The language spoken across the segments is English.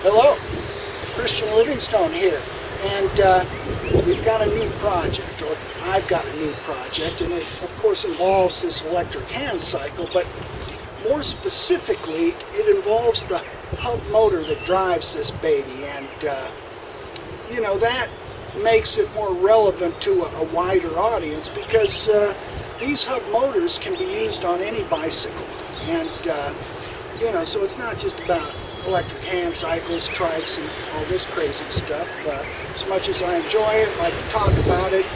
Hello, Christian Livingstone here, and we've got a new project, or I've got a new project, and it of course involves this electric hand cycle, but more specifically it involves the hub motor that drives this baby, and you know, that makes it more relevant to a wider audience because these hub motors can be used on any bicycle, and you know, so it's not just about electric hand cycles, trikes, and all this crazy stuff. As much as I enjoy it, like to talk about it,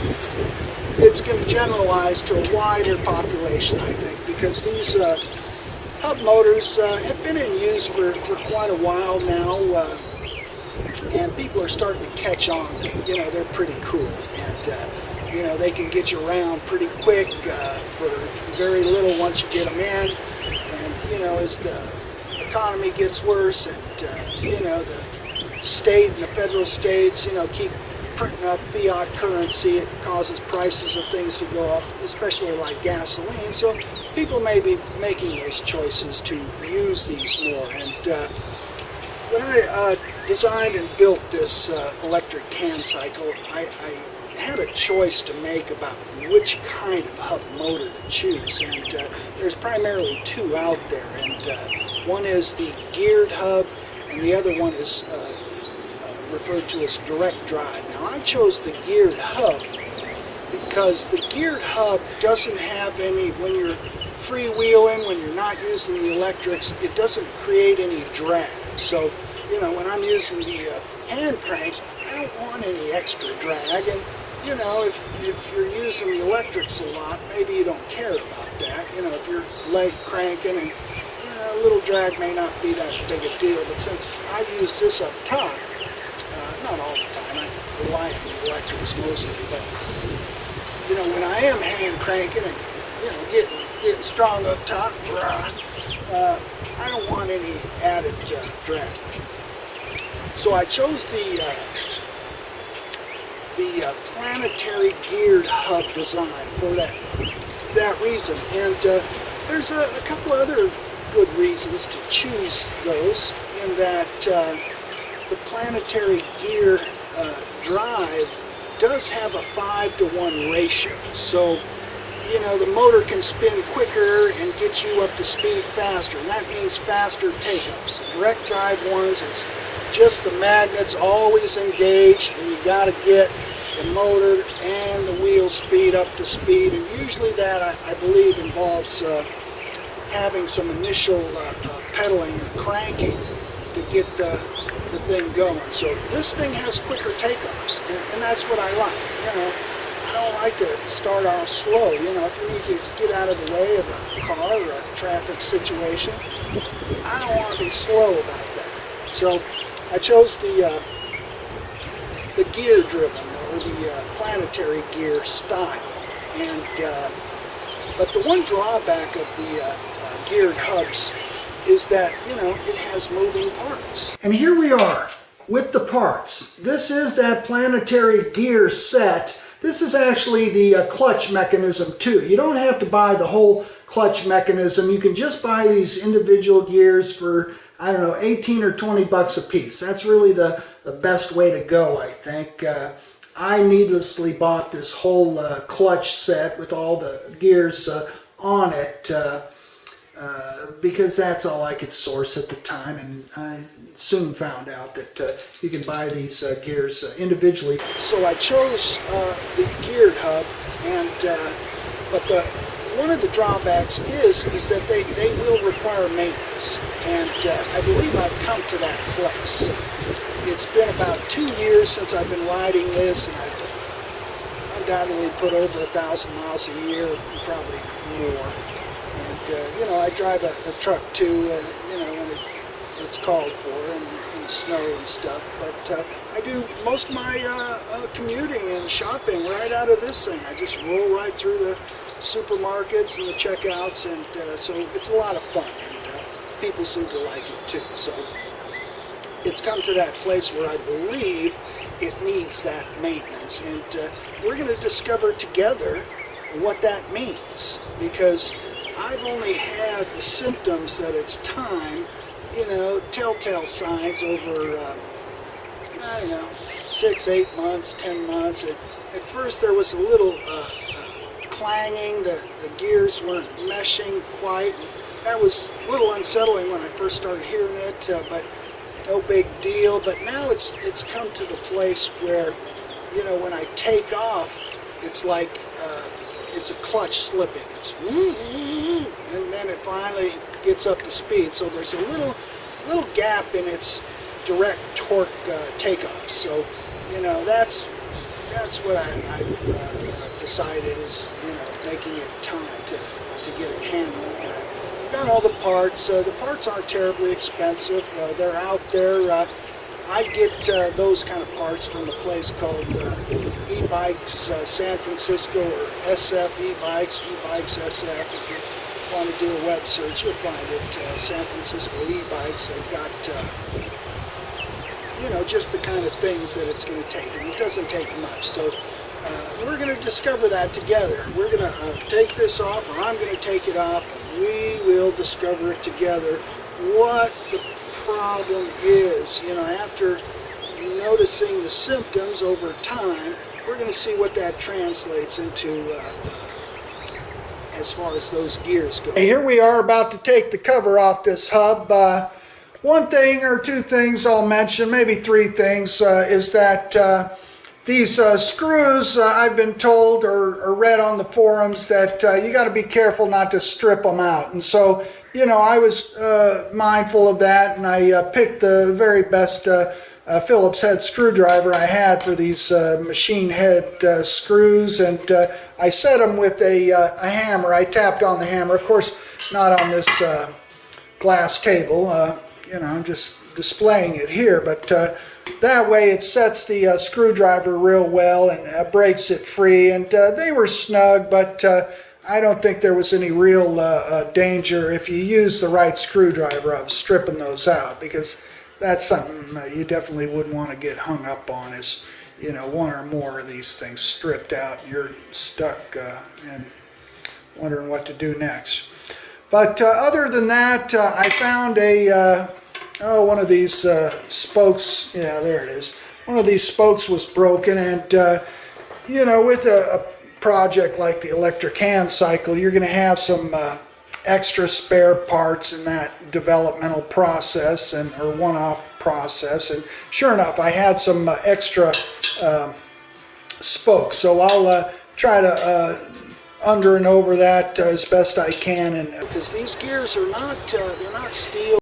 it's going to generalize to a wider population, I think, because these hub motors have been in use for quite a while now, and people are starting to catch on. You know, they're pretty cool, and you know, they can get you around pretty quick for very little once you get them in, and you know, as the economy gets worse, and you know, the state and the federal states, you know, keep printing up fiat currency, it causes prices of things to go up, especially like gasoline. So people may be making those choices to use these more. And when I designed and built this electric hand cycle, I had a choice to make about which kind of hub motor to choose, and there's primarily two out there, and one is the geared hub, and the other one is referred to as direct drive. Now, I chose the geared hub because the geared hub doesn't have any, when you're freewheeling, when you're not using the electrics, it doesn't create any drag. So, you know, when I'm using the hand cranks, I don't want any extra drag, and you know, if you're using the electrics a lot, maybe you don't care about that. You know, if you're leg cranking, and a little drag may not be that big a deal, but since I use this up top, not all the time, I rely on the electrics mostly, but you know, when I am hand cranking and, you know, getting strong up top, I don't want any added drag. So I chose the planetary geared hub design for that reason, and there's a couple other good reasons to choose those, in that the planetary gear drive does have a 5-to-1 ratio, so you know, the motor can spin quicker and get you up to speed faster, and that means faster takeoffs. The direct drive ones, it's just the magnets always engaged, and you got to get the motor and the wheel speed up to speed, and usually that, I believe, involves having some initial pedaling or cranking to get the thing going. So this thing has quicker takeoffs, and that's what I like. You know, I don't like to start off slow. You know, if you need to get out of the way of a car or a traffic situation, I don't want to be slow about that. So I chose the gear driven, or the planetary gear style, and but the one drawback of the geared hubs is that, you know, it has moving parts. And here we are with the parts. This is that planetary gear set. This is actually the clutch mechanism too. You don't have to buy the whole clutch mechanism. You can just buy these individual gears for, I don't know, 18 or 20 bucks a piece. That's really the best way to go, I think. I needlessly bought this whole clutch set with all the gears on it because that's all I could source at the time, and I soon found out that you can buy these gears individually. So I chose the geared hub, and but one of the drawbacks is that they will require maintenance, and I believe I've come to that place. It's been about 2 years since I've been riding this, and I've undoubtedly put over 1,000 miles a year, probably more. And you know, I drive a truck too, you know, when it's called for, in the snow and stuff. But I do most of my commuting and shopping right out of this thing. I just roll right through the supermarkets and the checkouts, and so it's a lot of fun, and people seem to like it too. So it's come to that place where I believe it needs that maintenance, and we're going to discover together what that means, because I've only had the symptoms that it's time telltale signs over, I don't know, 6, 8 months, 10 months. At first there was a little clanging, the gears weren't meshing quite. That was a little unsettling when I first started hearing it, but no big deal. But now it's come to the place where, when I take off, it's like it's a clutch slipping. It's and then it finally gets up to speed. So there's a little gap in its direct torque takeoff. So that's what I decided is making it time to get it handled. And I've got all the parts. The parts aren't terribly expensive. They're out there. I get those kind of parts from a place called E-Bikes San Francisco, or SF E-Bikes, E-Bikes SF. If you want to do a web search, you'll find it. San Francisco E-Bikes. They've got just the kind of things that it's going to take, and it doesn't take much. So we're going to discover that together. We're going to take this off, or I'm going to take it off, and we will discover it together. What the problem is, after noticing the symptoms over time, we're going to see what that translates into as far as those gears go. Here we are about to take the cover off this hub. One thing or two things I'll mention, maybe three things, is that these screws, I've been told or read on the forums that you got to be careful not to strip them out. And so, I was mindful of that, and I picked the very best Phillips head screwdriver I had for these machine head screws, and I set them with a hammer. I tapped on the hammer, of course, not on this glass table. I'm just displaying it here, but that way it sets the screwdriver real well and breaks it free. And they were snug, but I don't think there was any real danger if you use the right screwdriver of stripping those out, because that's something you definitely wouldn't want to get hung up on, is one or more of these things stripped out and you're stuck and wondering what to do next. But other than that, I found one of these spokes. Yeah, there it is. One of these spokes was broken, and with a project like the electric hand cycle, you're going to have some extra spare parts in that developmental process or one-off process. And sure enough, I had some extra spokes, so I'll try to under and over that as best I can. And because these gears are not they're not steel.